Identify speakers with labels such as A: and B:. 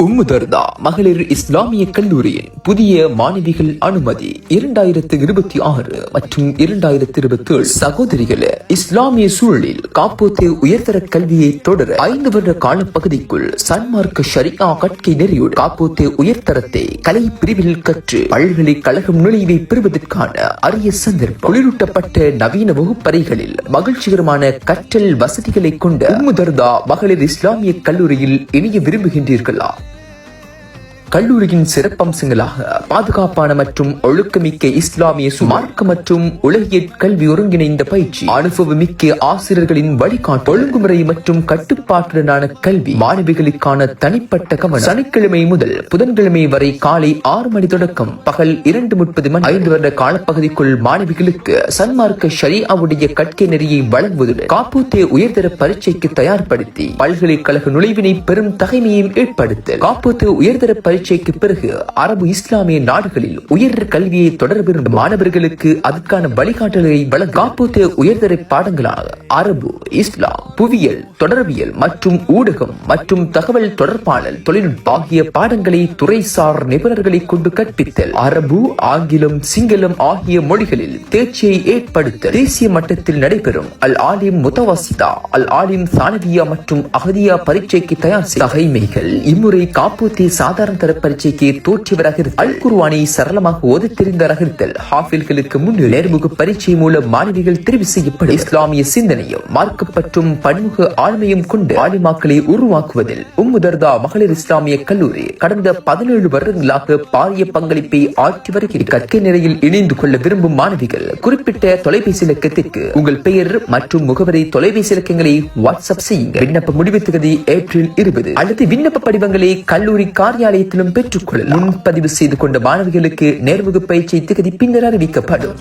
A: உம்முதர்தா மகளிர் இஸ்லாமிய கல்லூரியின் புதிய மாணவிகள் அனுமதி 2026 மற்றும் 2027. சகோதரிகளே, இஸ்லாமிய சூழலில் காப்போத்தே உயர்தர கல்வியை தொடர 5 வருட காலப்பகுதிக்குள் சன்மார்க்க ஷரியா கற்கை நெறியோடு காப்போத்தே உயர்தரத்தை கலை பிரிவில் கற்று பல்கலைக்கழகம் நுழைவை பெறுவதற்கான அரிய சந்தர்ப்பம். குளிரூட்டப்பட்ட நவீன வகுப்பறைகளில் மகிழ்ச்சிகரமான கற்றல் வசதிகளை கொண்ட உம்முதர்தா மகளிர் இஸ்லாமிய கல்லூரியில் இணைய விரும்புகின்றீர்களா? கல்லூரியின் சிறப்பம்சங்களாக பாதுகாப்பான மற்றும் ஒழுக்கமிக்க இஸ்லாமிய மார்க்க மற்றும் உலகியற் கல்வி ஒருங்கிணைந்த பயிற்சி, அனுபவமிக்க ஆசிரியர்களின் வழிகாட்டு, ஒழுங்குமுறை மற்றும் கட்டுப்பாட்டுடனான கல்வி, மாணவிகளுக்கான தனிப்பட்ட கவனம். சனிக்கிழமை முதல் புதன்கிழமை வரை காலை 6 மணி தொடக்கம் பகல் 2:30 மணி. 5 வருட காலப்பகுதிக்குள் மாணவிகளுக்கு சன்மார்க்க ஷரியாவுடைய கற்கை நெறியை வழங்குவதுடன் காப்போத்தே உயர்தர பரீட்சைக்கு தயார்படுத்தி பல்கலைக்கழக நுழைவினை பெரும் தகைமையும் ஏற்படுத்த காப்போத்தே உயர்தர பரீட்சைக்கு பிறகு அரபு இஸ்லாமிய நாடுகளில் உயர் கல்வியை தொடர விரும்பும் மாணவர்களுக்கு அதற்கான வழிகாட்டலை வழங்க காப்போத்தே உயர்தர பாடங்களாக அரபு, இஸ்லாம், புவியியல், தொடர்பியல் மற்றும் ஊடகம் மற்றும் தகவல் தொடர்பாடல் தொழில்நுட்ப ஆகிய பாடங்களை துறைசார் நிபுணர்களை கொண்டு கற்பித்தல், அரபு, ஆங்கிலம், சிங்களம் ஆகிய மொழிகளில் தேர்ச்சியை ஏற்படுத்த தேசிய மட்டத்தில் நடைபெறும் அல் ஆலிம் முத்தவாசிதா, அல் ஆலிம் சானவியா மற்றும் அகதியா பரீட்சைக்கு தயார் தகைமைகள். இம்முறை காப்போத்தே சாதாரண பரீட்சைக்கு தோற்றியவராக அல் குர்ஆனை சரளமாக ஓத தெரிந்தவராக இருத்தல், ஹாஃபில்களுக்கு முன்னிலை நேர்முக பரீட்சை மூலம் மாணவிகள் தெரிவு செய்யப்படும், இஸ்லாமிய சிந்தனையும் மார்க்கப்பற்றும் பன்முக ஆளுமையும் கொண்டு ஆலிமாக்களை உருவாக்குவதில் உம்முதர்தா மகளிர் இஸ்லாமிய கல்லூரி கடந்த 17 வருடங்களாக பாரிய பங்களிப்பை ஆற்றி வருகிறது. கற்கை நிலையில் இணைந்து கொள்ள விரும்பும் மாணவிகள் குறிப்பிட்ட தொலைபேசி இலக்கத்திற்கு உங்கள் பெயர் மற்றும் முகவரி தொலைபேசி இலக்கங்களை வாட்ஸ்அப் செய்யுங்கள். விண்ணப்ப முடிவு தேதி ஏப்ரல் 20 அல்லது விண்ணப்ப படிவங்களை கல்லூரி காரியாலயத்திலும் பெற்றுக்கொள்ளலாம். முன்பதிவு செய்து கொண்ட மாணவிகளுக்கு நேர்முக பயிற்சி தேதி பின்னர் அறிவிக்கப்படும்.